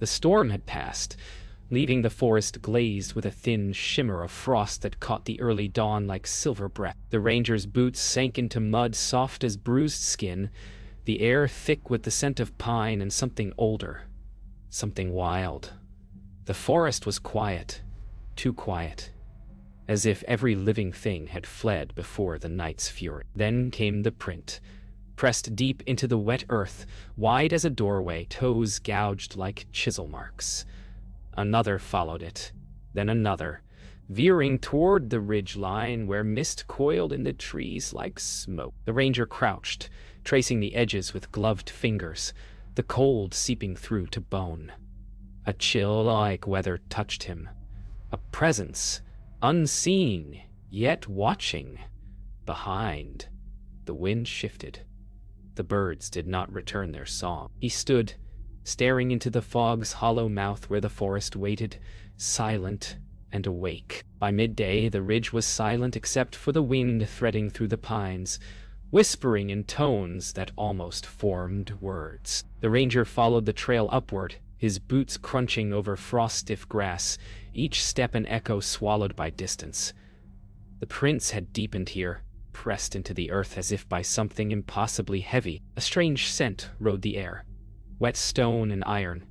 The storm had passed, leaving the forest glazed with a thin shimmer of frost that caught the early dawn like silver breath. The ranger's boots sank into mud soft as bruised skin, the air thick with the scent of pine and something older, something wild. The forest was quiet, too quiet, as if every living thing had fled before the night's fury. Then came the print, pressed deep into the wet earth, wide as a doorway, toes gouged like chisel marks. Another followed it, then another, veering toward the ridge line where mist coiled in the trees like smoke. The ranger crouched, tracing the edges with gloved fingers, the cold seeping through to bone. A chill like weather touched him, a presence, unseen, yet watching. Behind, the wind shifted. The birds did not return their song. He stood, staring into the fog's hollow mouth where the forest waited, silent and awake. By midday, the ridge was silent except for the wind threading through the pines, whispering in tones that almost formed words. The ranger followed the trail upward, his boots crunching over frost-stiff grass, each step an echo swallowed by distance. The prints had deepened here, pressed into the earth as if by something impossibly heavy. A strange scent rode the air, wet stone and iron.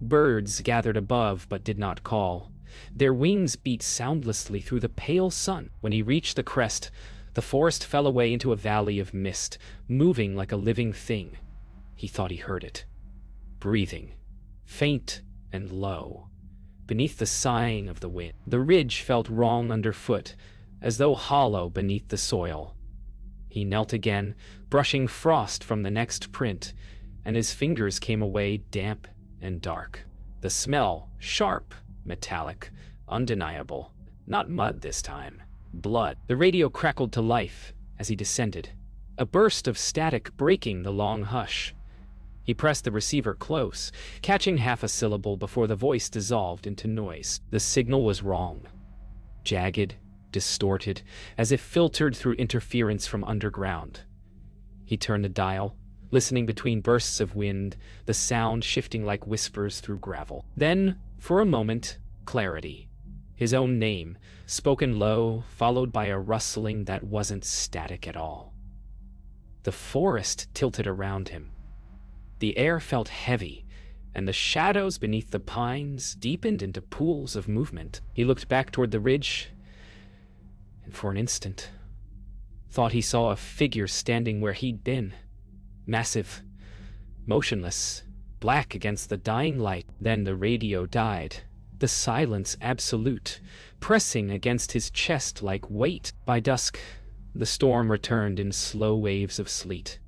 Birds gathered above but did not call. Their wings beat soundlessly through the pale sun. When he reached the crest, the forest fell away into a valley of mist, moving like a living thing. He thought he heard it, breathing, faint and low, beneath the sighing of the wind. The ridge felt wrong underfoot, as though hollow beneath the soil. He knelt again, brushing frost from the next print, and his fingers came away damp and dark. The smell, sharp, metallic, undeniable. Not mud this time. Blood. The radio crackled to life as he descended, a burst of static breaking the long hush. He pressed the receiver close, catching half a syllable before the voice dissolved into noise. The signal was wrong. Jagged, distorted, as if filtered through interference from underground. He turned the dial, listening between bursts of wind, the sound shifting like whispers through gravel. Then, for a moment, clarity. His own name, spoken low, followed by a rustling that wasn't static at all. The forest tilted around him. The air felt heavy, and the shadows beneath the pines deepened into pools of movement. He looked back toward the ridge, and for an instant, thought he saw a figure standing where he'd been. Massive, motionless, black against the dying light. Then the radio died, the silence absolute, pressing against his chest like weight. By dusk, the storm returned in slow waves of sleet.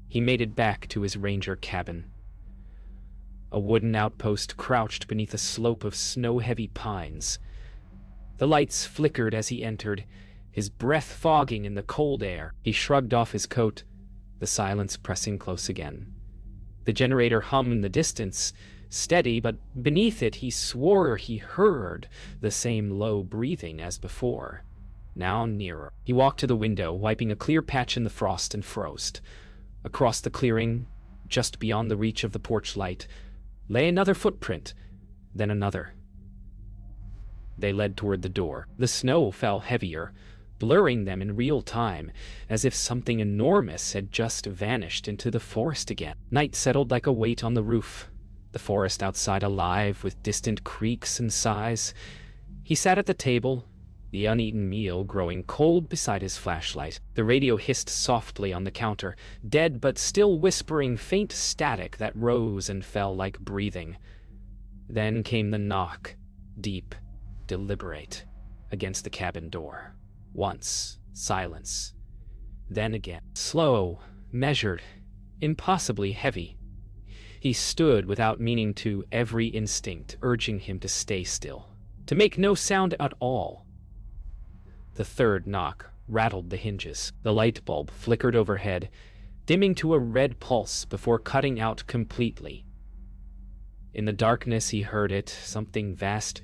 He made it back to his ranger cabin. A wooden outpost crouched beneath a slope of snow-heavy pines. The lights flickered as he entered, his breath fogging in the cold air. He shrugged off his coat, the silence pressing close again. The generator hummed in the distance, steady, but beneath it he swore he heard the same low breathing as before, now nearer. He walked to the window, wiping a clear patch in the frost, and froze. Across the clearing, just beyond the reach of the porch light, lay another footprint, then another. They led toward the door. The snow fell heavier, blurring them in real time, as if something enormous had just vanished into the forest again. Night settled like a weight on the roof, the forest outside alive with distant creaks and sighs. He sat at the table, the uneaten meal growing cold beside his flashlight. The radio hissed softly on the counter, dead but still whispering faint static that rose and fell like breathing. Then came the knock, deep, deliberate, against the cabin door. Once, silence. Then again, slow, measured, impossibly heavy. He stood without meaning to, every instinct urging him to stay still, to make no sound at all. The third knock rattled the hinges. The light bulb flickered overhead, dimming to a red pulse before cutting out completely. In the darkness he heard it, something vast,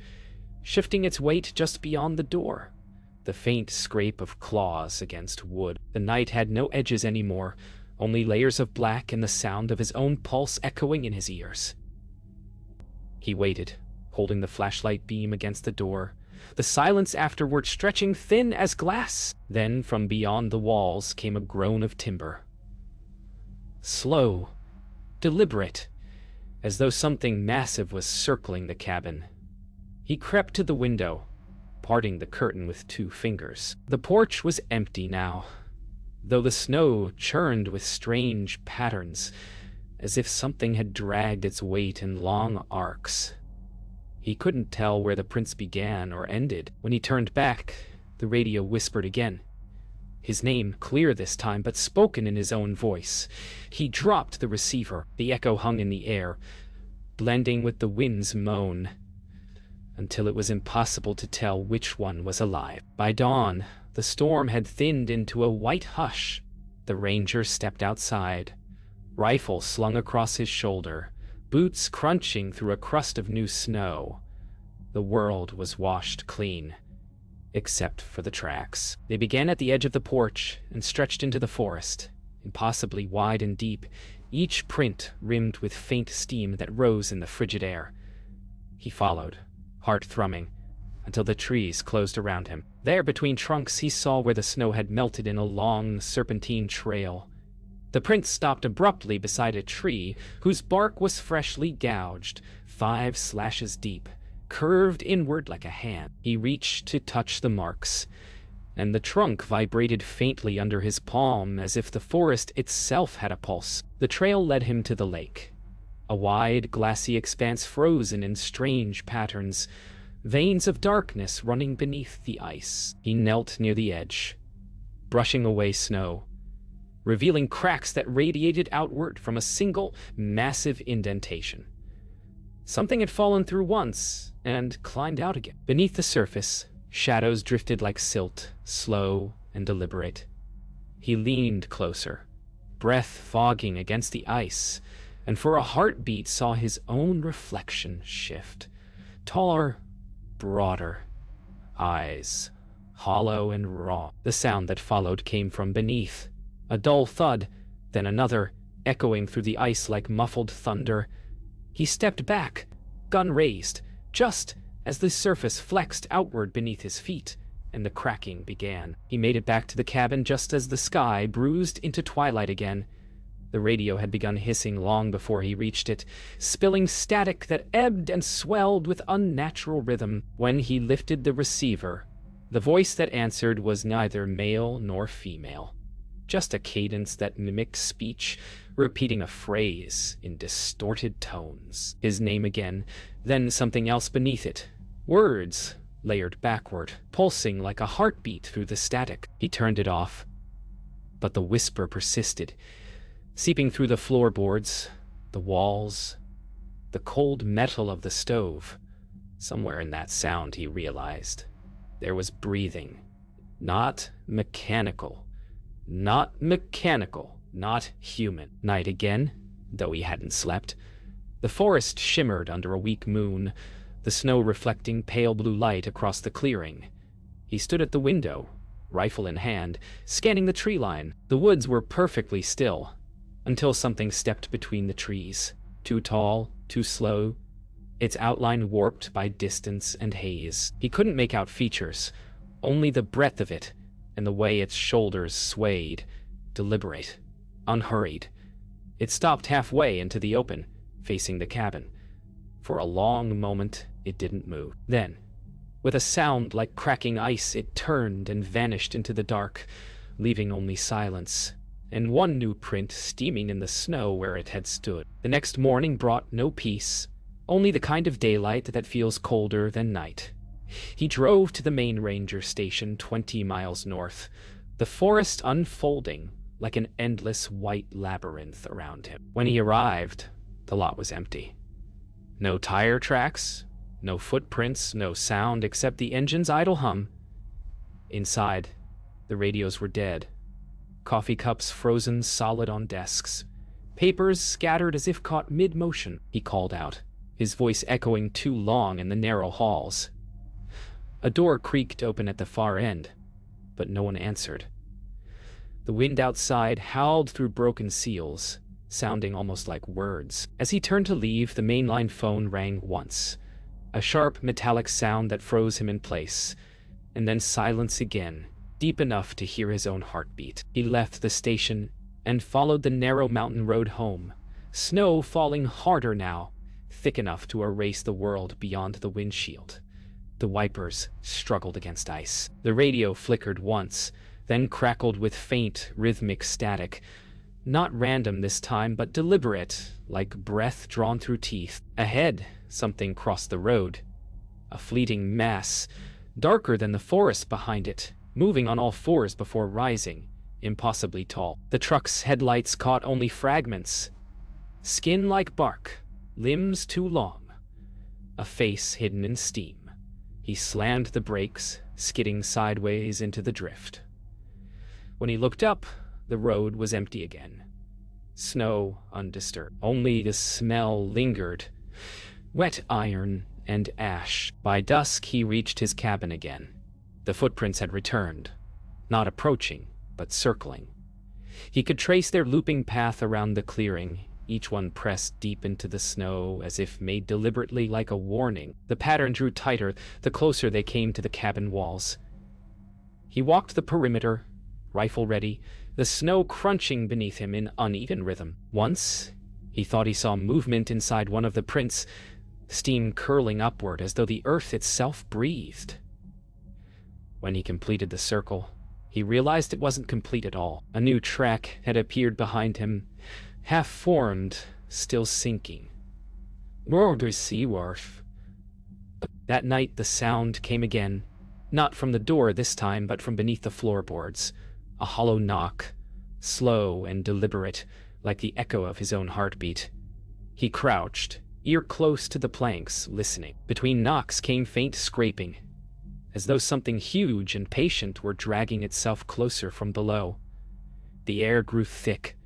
shifting its weight just beyond the door. The faint scrape of claws against wood. The night had no edges anymore, only layers of black and the sound of his own pulse echoing in his ears. He waited, holding the flashlight beam against the door, the silence afterward stretching thin as glass. Then from beyond the walls came a groan of timber. Slow, deliberate, as though something massive was circling the cabin. He crept to the window, parting the curtain with 2 fingers. The porch was empty now, though the snow churned with strange patterns, as if something had dragged its weight in long arcs. He couldn't tell where the prints began or ended. When he turned back, the radio whispered again. His name, clear this time, but spoken in his own voice. He dropped the receiver. The echo hung in the air, blending with the wind's moan, until it was impossible to tell which one was alive. By dawn, the storm had thinned into a white hush. The ranger stepped outside, rifle slung across his shoulder, boots crunching through a crust of new snow. The world was washed clean, except for the tracks. They began at the edge of the porch and stretched into the forest, impossibly wide and deep, each print rimmed with faint steam that rose in the frigid air. He followed, heart thrumming, until the trees closed around him. There, between trunks, he saw where the snow had melted in a long, serpentine trail. The prints stopped abruptly beside a tree whose bark was freshly gouged, 5 slashes deep, curved inward like a hand. He reached to touch the marks, and the trunk vibrated faintly under his palm as if the forest itself had a pulse. The trail led him to the lake, a wide, glassy expanse frozen in strange patterns, veins of darkness running beneath the ice. He knelt near the edge, brushing away snow, revealing cracks that radiated outward from a single, massive indentation. Something had fallen through once and climbed out again. Beneath the surface, shadows drifted like silt, slow and deliberate. He leaned closer, breath fogging against the ice, and for a heartbeat saw his own reflection shift. Taller, broader, eyes hollow and raw. The sound that followed came from beneath. A dull thud, then another, echoing through the ice like muffled thunder. He stepped back, gun raised, just as the surface flexed outward beneath his feet, and the cracking began. He made it back to the cabin just as the sky bruised into twilight again. The radio had begun hissing long before he reached it, spilling static that ebbed and swelled with unnatural rhythm. When he lifted the receiver, the voice that answered was neither male nor female. Just a cadence that mimicked speech, repeating a phrase in distorted tones. His name again, then something else beneath it. Words layered backward, pulsing like a heartbeat through the static. He turned it off, but the whisper persisted, seeping through the floorboards, the walls, the cold metal of the stove. Somewhere in that sound, he realized, there was breathing. Not mechanical. Not human. Night again, though he hadn't slept. The forest shimmered under a weak moon, the snow reflecting pale blue light across the clearing. He stood at the window, rifle in hand, scanning the tree line. The woods were perfectly still, until something stepped between the trees. Too tall, too slow, its outline warped by distance and haze. He couldn't make out features, only the breadth of it, and the way its shoulders swayed, deliberate, unhurried. It stopped halfway into the open, facing the cabin. For a long moment, it didn't move. Then, with a sound like cracking ice, it turned and vanished into the dark, leaving only silence, and one new print steaming in the snow where it had stood. The next morning brought no peace, only the kind of daylight that feels colder than night. He drove to the main ranger station 20 miles north, the forest unfolding like an endless white labyrinth around him. When he arrived, the lot was empty. No tire tracks, no footprints, no sound except the engine's idle hum. Inside, the radios were dead. Coffee cups frozen solid on desks. Papers scattered as if caught mid-motion. He called out, his voice echoing too long in the narrow halls. A door creaked open at the far end, but no one answered. The wind outside howled through broken seals, sounding almost like words. As he turned to leave, the mainline phone rang once. A sharp, metallic sound that froze him in place, and then silence again, deep enough to hear his own heartbeat. He left the station and followed the narrow mountain road home, snow falling harder now, thick enough to erase the world beyond the windshield. The wipers struggled against ice. The radio flickered once, then crackled with faint, rhythmic static. Not random this time, but deliberate, like breath drawn through teeth. Ahead, something crossed the road. A fleeting mass, darker than the forest behind it, moving on all fours before rising, impossibly tall. The truck's headlights caught only fragments. Skin like bark, limbs too long, a face hidden in steam. He slammed the brakes, skidding sideways into the drift. When he looked up, the road was empty again. Snow undisturbed. Only the smell lingered. Wet iron and ash. By dusk, he reached his cabin again. The footprints had returned, not approaching, but circling. He could trace their looping path around the clearing, each one pressed deep into the snow as if made deliberately, like a warning. The pattern drew tighter the closer they came to the cabin walls. He walked the perimeter, rifle ready, the snow crunching beneath him in uneven rhythm. Once, he thought he saw movement inside one of the prints, steam curling upward as though the earth itself breathed. When he completed the circle, he realized it wasn't complete at all. A new track had appeared behind him, half-formed, still sinking. Murder's sea wharf. That night the sound came again, not from the door this time, but from beneath the floorboards. A hollow knock, slow and deliberate, like the echo of his own heartbeat. He crouched, ear close to the planks, listening. Between knocks came faint scraping, as though something huge and patient were dragging itself closer from below. The air grew thick,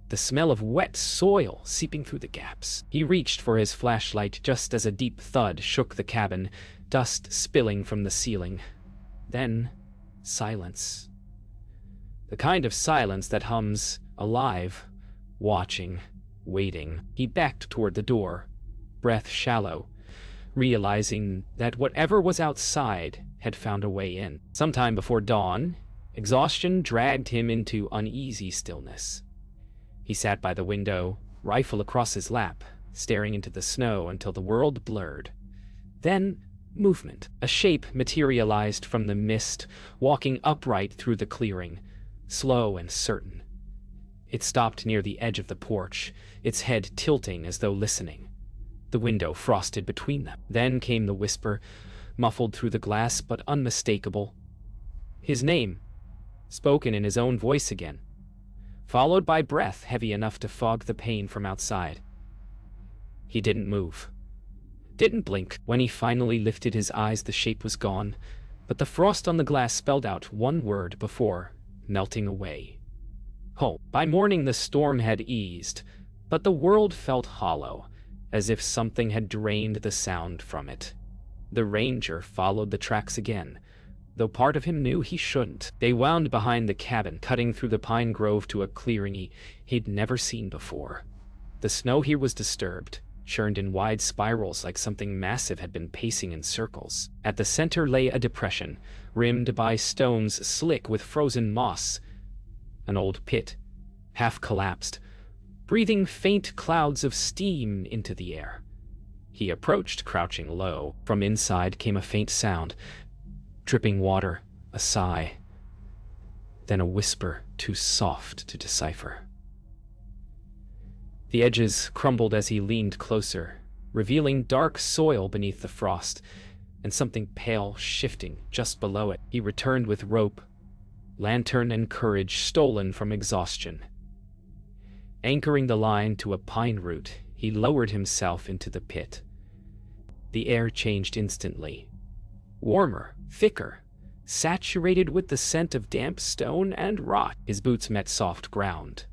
the smell of wet soil seeping through the gaps. He reached for his flashlight just as a deep thud shook the cabin, dust spilling from the ceiling. Then, silence. The kind of silence that hums, alive, watching, waiting. He backed toward the door, breath shallow, realizing that whatever was outside had found a way in. Sometime before dawn, exhaustion dragged him into uneasy stillness. He sat by the window, rifle across his lap, staring into the snow until the world blurred. Then, movement. A shape materialized from the mist, walking upright through the clearing, slow and certain. It stopped near the edge of the porch, its head tilting as though listening. The window frosted between them. Then came the whisper, muffled through the glass but unmistakable. His name, spoken in his own voice again, followed by breath heavy enough to fog the pain from outside. He didn't move, didn't blink. When he finally lifted his eyes, the shape was gone, but the frost on the glass spelled out one word before melting away. Home. By morning the storm had eased, but the world felt hollow, as if something had drained the sound from it. The ranger followed the tracks again, though part of him knew he shouldn't. They wound behind the cabin, cutting through the pine grove to a clearing he'd never seen before. The snow here was disturbed, churned in wide spirals like something massive had been pacing in circles. At the center lay a depression, rimmed by stones slick with frozen moss. An old pit, half collapsed, breathing faint clouds of steam into the air. He approached, crouching low. From inside came a faint sound, dripping water, a sigh, then a whisper too soft to decipher. The edges crumbled as he leaned closer, revealing dark soil beneath the frost, and something pale shifting just below it. He returned with rope, lantern, and courage stolen from exhaustion. Anchoring the line to a pine root, he lowered himself into the pit. The air changed instantly. Warmer, thicker, saturated with the scent of damp stone and rot. His boots met soft ground.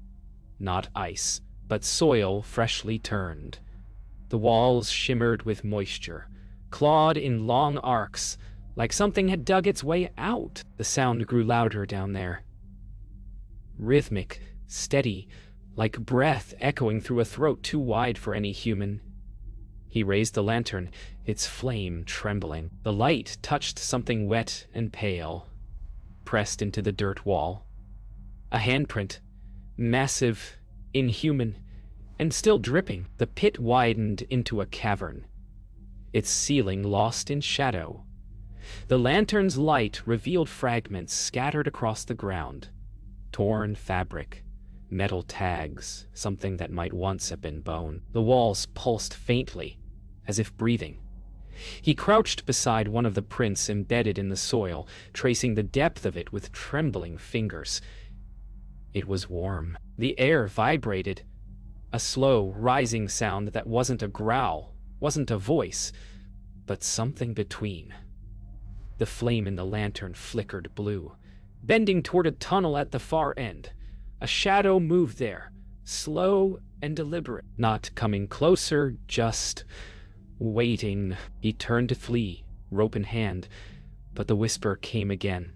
Not ice, but soil freshly turned. The walls shimmered with moisture, clawed in long arcs, like something had dug its way out. The sound grew louder down there. Rhythmic, steady, like breath echoing through a throat too wide for any human. He raised the lantern, its flame trembling. The light touched something wet and pale, pressed into the dirt wall. A handprint, massive, inhuman, and still dripping. The pit widened into a cavern, its ceiling lost in shadow. The lantern's light revealed fragments scattered across the ground. Torn fabric, metal tags, something that might once have been bone. The walls pulsed faintly, as if breathing. He crouched beside one of the prints embedded in the soil, tracing the depth of it with trembling fingers. It was warm. The air vibrated, a slow, rising sound that wasn't a growl, wasn't a voice, but something between. The flame in the lantern flickered blue, bending toward a tunnel at the far end. A shadow moved there, slow and deliberate, not coming closer, just waiting. He turned to flee, rope in hand, but the whisper came again.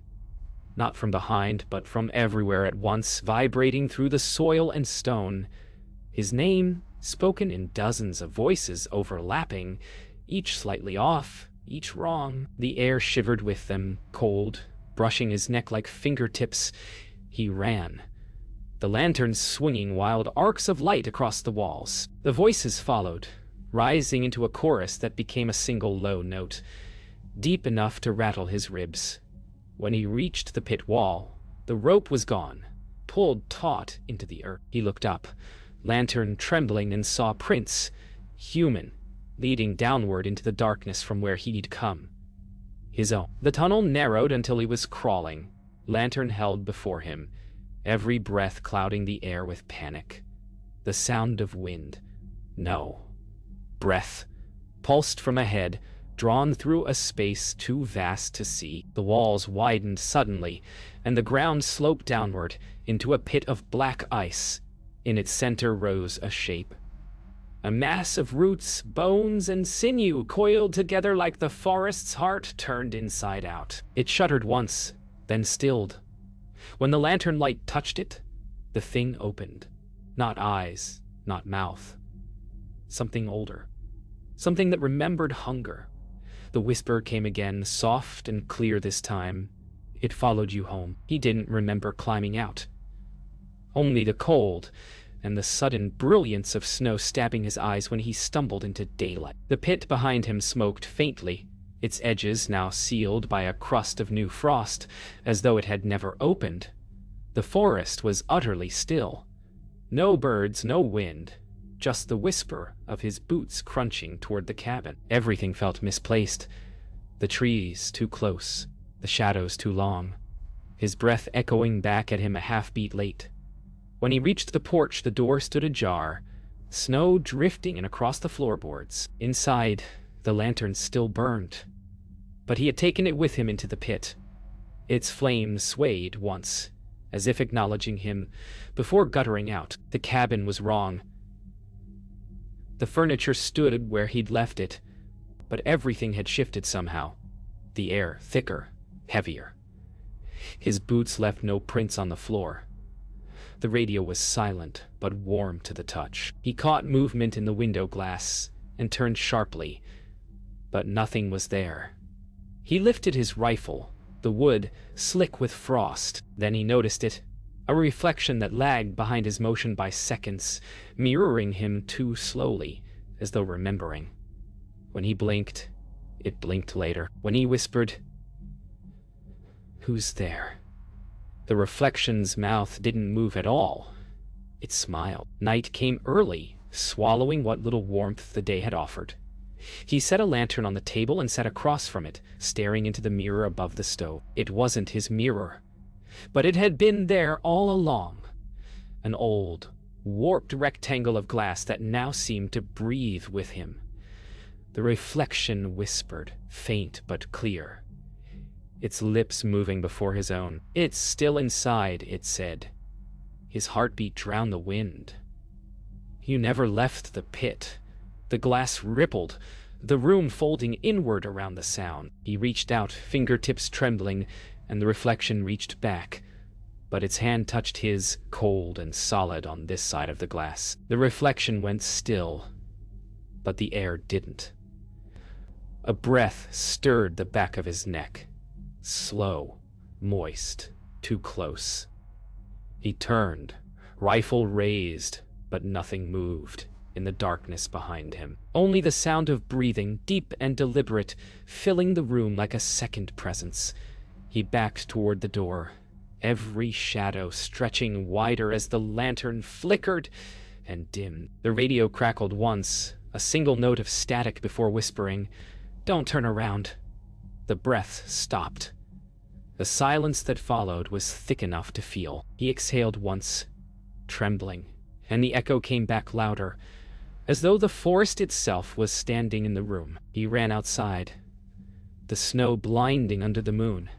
Not from behind, but from everywhere at once, vibrating through the soil and stone. His name, spoken in dozens of voices overlapping, each slightly off, each wrong. The air shivered with them, cold, brushing his neck like fingertips. He ran, the lanterns swinging wild arcs of light across the walls. The voices followed, rising into a chorus that became a single low note, deep enough to rattle his ribs. When he reached the pit wall, the rope was gone, pulled taut into the earth. He looked up, lantern trembling, and saw prints, human, leading downward into the darkness from where he'd come. His own. The tunnel narrowed until he was crawling, lantern held before him, every breath clouding the air with panic. The sound of wind. No. Breath. Pulsed from ahead, drawn through a space too vast to see. The walls widened suddenly, and the ground sloped downward into a pit of black ice. In its center rose a shape. A mass of roots, bones, and sinew coiled together like the forest's heart turned inside out. It shuddered once, then stilled. When the lantern light touched it, the thing opened. Not eyes, not mouth. Something older. Something that remembered hunger. The whisper came again, soft and clear this time. It followed you home. He didn't remember climbing out. Only the cold, and the sudden brilliance of snow stabbing his eyes when he stumbled into daylight. The pit behind him smoked faintly, its edges now sealed by a crust of new frost, as though it had never opened. The forest was utterly still. No birds, no wind, just the whisper of his boots crunching toward the cabin. Everything felt misplaced. The trees too close, the shadows too long, his breath echoing back at him a half-beat late. When he reached the porch, the door stood ajar, snow drifting in across the floorboards. Inside, the lantern still burned, but he had taken it with him into the pit. Its flame swayed once, as if acknowledging him, before guttering out. The cabin was wrong. The furniture stood where he'd left it, but everything had shifted somehow. The air thicker, heavier. His boots left no prints on the floor. The radio was silent, but warm to the touch. He caught movement in the window glass and turned sharply, but nothing was there. He lifted his rifle, the wood slick with frost. Then he noticed it, a reflection that lagged behind his motion by seconds, mirroring him too slowly, as though remembering. When he blinked, it blinked later. When he whispered, "Who's there?" The reflection's mouth didn't move at all. It smiled. Night came early, swallowing what little warmth the day had offered. He set a lantern on the table and sat across from it, staring into the mirror above the stove. It wasn't his mirror, but it had been there all along. An old, warped rectangle of glass that now seemed to breathe with him. The reflection whispered, faint but clear, its lips moving before his own. "It's still inside," it said. His heartbeat drowned the wind. "You never left the pit." The glass rippled, the room folding inward around the sound. He reached out, fingertips trembling, and the reflection reached back. but its hand touched his, cold and solid on this side of the glass. The reflection went still, but the air didn't. A breath stirred the back of his neck. Slow, moist, too close. He turned, rifle raised, but nothing moved in the darkness behind him. Only the sound of breathing, deep and deliberate, filling the room like a second presence. He backed toward the door, every shadow stretching wider as the lantern flickered and dimmed. The radio crackled once, a single note of static before whispering, "Don't turn around." The breath stopped. The silence that followed was thick enough to feel. He exhaled once, trembling, and the echo came back louder, as though the forest itself was standing in the room. He ran outside, the snow blinding under the moon.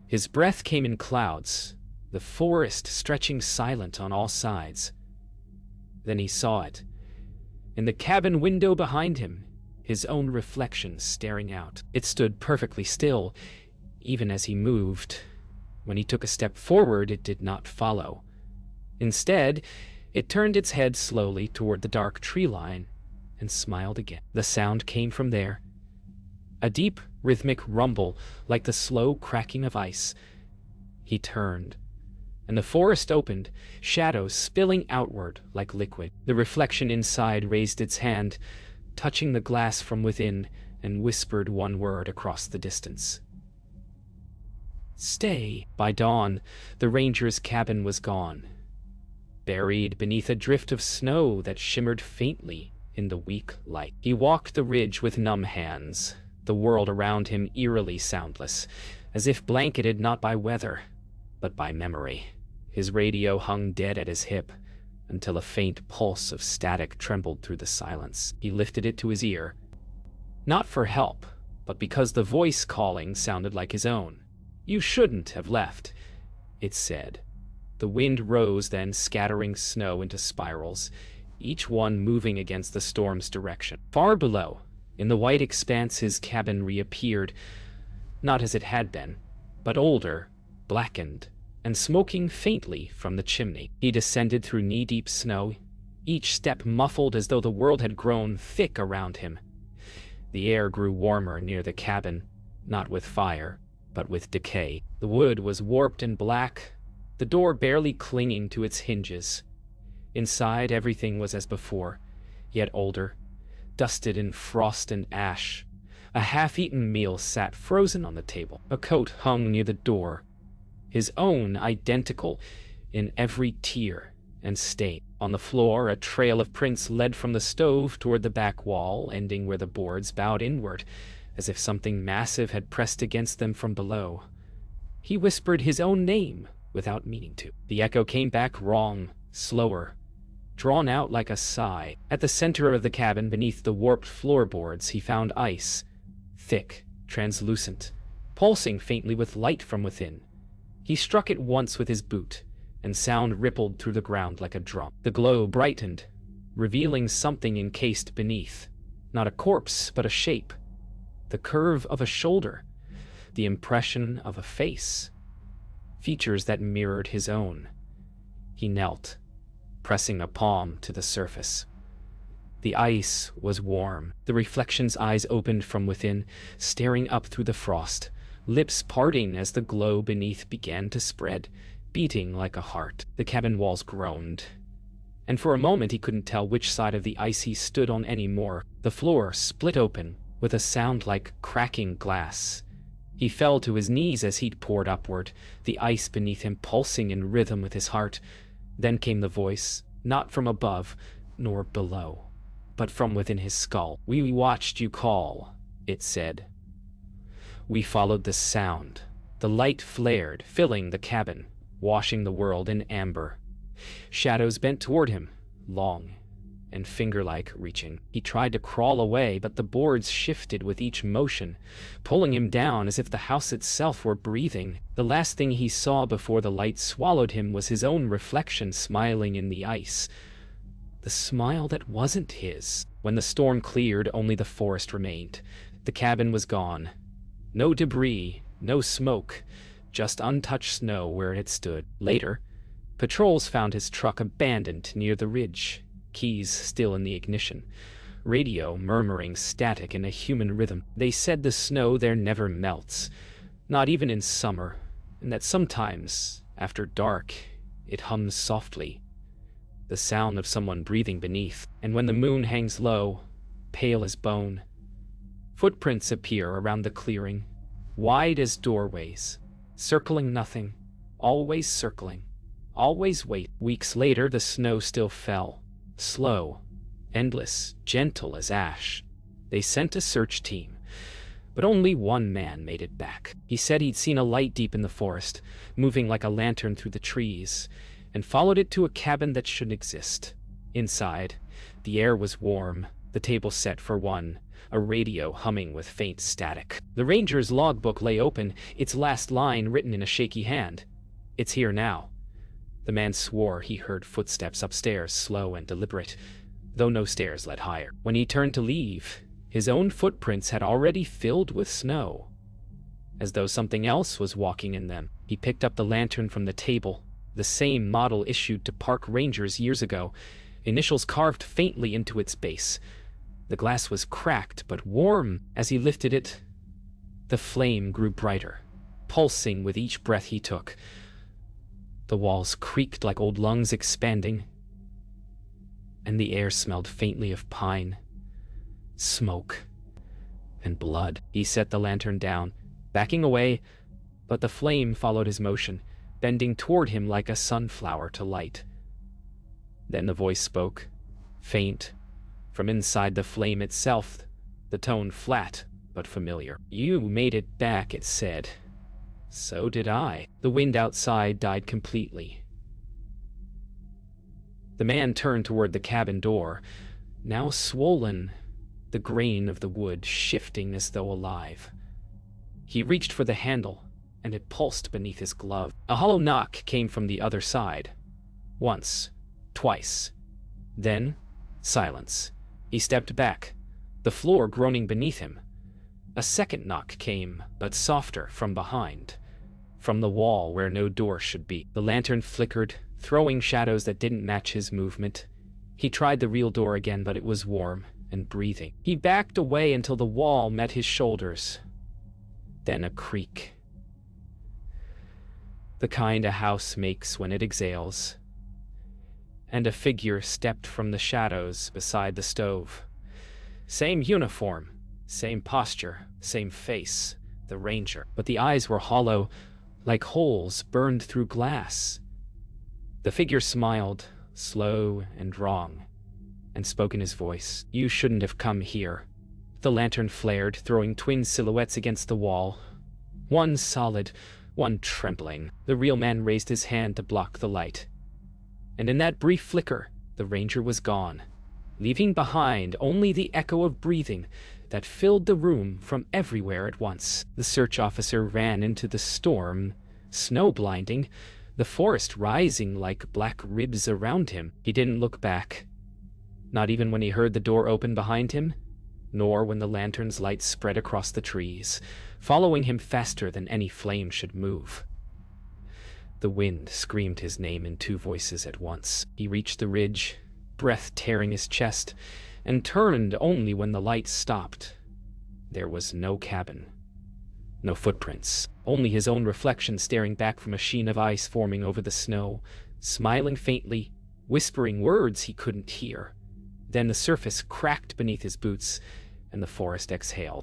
His breath came in clouds, the forest stretching silent on all sides. Then he saw it. In the cabin window behind him, his own reflection staring out. It stood perfectly still, even as he moved. When he took a step forward, it did not follow. Instead, it turned its head slowly toward the dark tree line and smiled again. The sound came from there. A deep, rhythmic rumble, like the slow cracking of ice. He turned, and the forest opened, shadows spilling outward like liquid. The reflection inside raised its hand, touching the glass from within, and whispered one word across the distance. "Stay." By dawn, the ranger's cabin was gone, buried beneath a drift of snow that shimmered faintly in the weak light. He walked the ridge with numb hands, the world around him eerily soundless, as if blanketed not by weather, but by memory. His radio hung dead at his hip, until a faint pulse of static trembled through the silence. He lifted it to his ear, not for help, but because the voice calling sounded like his own. "You shouldn't have left," it said. The wind rose then, scattering snow into spirals, each one moving against the storm's direction. Far below, in the white expanse, his cabin reappeared, not as it had been, but older, blackened, and smoking faintly from the chimney. He descended through knee-deep snow, each step muffled as though the world had grown thick around him. The air grew warmer near the cabin, not with fire, but with decay. The wood was warped and black, the door barely clinging to its hinges. Inside, everything was as before, yet older, dusted in frost and ash. A half-eaten meal sat frozen on the table. A coat hung near the door, his own identical in every tear and stain. On the floor, a trail of prints led from the stove toward the back wall, ending where the boards bowed inward, as if something massive had pressed against them from below. He whispered his own name without meaning to. The echo came back wrong, slower, drawn out like a sigh. At the center of the cabin, beneath the warped floorboards, he found ice, thick, translucent, pulsing faintly with light from within. He struck it once with his boot, and sound rippled through the ground like a drum. The glow brightened, revealing something encased beneath. Not a corpse, but a shape. The curve of a shoulder, the impression of a face, features that mirrored his own. He knelt, pressing a palm to the surface. The ice was warm. The reflection's eyes opened from within, staring up through the frost, lips parting as the glow beneath began to spread, beating like a heart. The cabin walls groaned, and for a moment he couldn't tell which side of the ice he stood on anymore. The floor split open, with a sound like cracking glass. He fell to his knees as heat poured upward, the ice beneath him pulsing in rhythm with his heart. Then came the voice, not from above, nor below, but from within his skull. "We watched you call," it said. We followed the sound. The light flared, filling the cabin, washing the world in amber. Shadows bent toward him, long and finger-like reaching. He tried to crawl away, but the boards shifted with each motion, pulling him down as if the house itself were breathing. The last thing he saw before the light swallowed him was his own reflection smiling in the ice. The smile that wasn't his. When the storm cleared, only the forest remained. The cabin was gone. No debris, no smoke, just untouched snow where it had stood. Later, patrols found his truck abandoned near the ridge, keys still in the ignition, radio murmuring static in a human rhythm. They said the snow there never melts, not even in summer, and that sometimes, after dark, it hums softly, the sound of someone breathing beneath. And when the moon hangs low, pale as bone, footprints appear around the clearing, wide as doorways, circling nothing, always circling, always wait. Weeks later, the snow still fell, slow, endless, gentle as ash. They sent a search team, but only one man made it back. He said he'd seen a light deep in the forest, moving like a lantern through the trees, and followed it to a cabin that shouldn't exist. Inside, the air was warm, the table set for one, a radio humming with faint static. The ranger's logbook lay open, its last line written in a shaky hand. "It's here now." The man swore he heard footsteps upstairs, slow and deliberate, though no stairs led higher. When he turned to leave, his own footprints had already filled with snow, as though something else was walking in them. He picked up the lantern from the table, the same model issued to park rangers years ago, initials carved faintly into its base. The glass was cracked but warm. As he lifted it, the flame grew brighter, pulsing with each breath he took. The walls creaked like old lungs expanding, and the air smelled faintly of pine, smoke, and blood. He set the lantern down, backing away, but the flame followed his motion, bending toward him like a sunflower to light. Then the voice spoke, faint, from inside the flame itself, the tone flat but familiar. "You made it back," it said. "So did I." The wind outside died completely. The man turned toward the cabin door, now swollen, the grain of the wood shifting as though alive. He reached for the handle, and it pulsed beneath his glove. A hollow knock came from the other side. Once, twice. Then, silence. He stepped back, the floor groaning beneath him. A second knock came, but softer, from behind, from the wall where no door should be. The lantern flickered, throwing shadows that didn't match his movement. He tried the real door again, but it was warm and breathing. He backed away until the wall met his shoulders. Then a creak. The kind a house makes when it exhales. And a figure stepped from the shadows beside the stove. Same uniform, same posture, same face, the ranger. But the eyes were hollow, like holes burned through glass. The figure smiled, slow and wrong, and spoke in his voice. "You shouldn't have come here." The lantern flared, throwing twin silhouettes against the wall. One solid, one trembling. The real man raised his hand to block the light. And in that brief flicker, the ranger was gone, leaving behind only the echo of breathing that filled the room from everywhere at once. The search officer ran into the storm, snow blinding, the forest rising like black ribs around him. He didn't look back, not even when he heard the door open behind him, nor when the lantern's light spread across the trees, following him faster than any flame should move. The wind screamed his name in two voices at once. He reached the ridge, breath tearing his chest, and turned only when the light stopped. There was no cabin, no footprints, only his own reflection staring back from a sheen of ice forming over the snow, smiling faintly, whispering words he couldn't hear. Then the surface cracked beneath his boots, and the forest exhaled.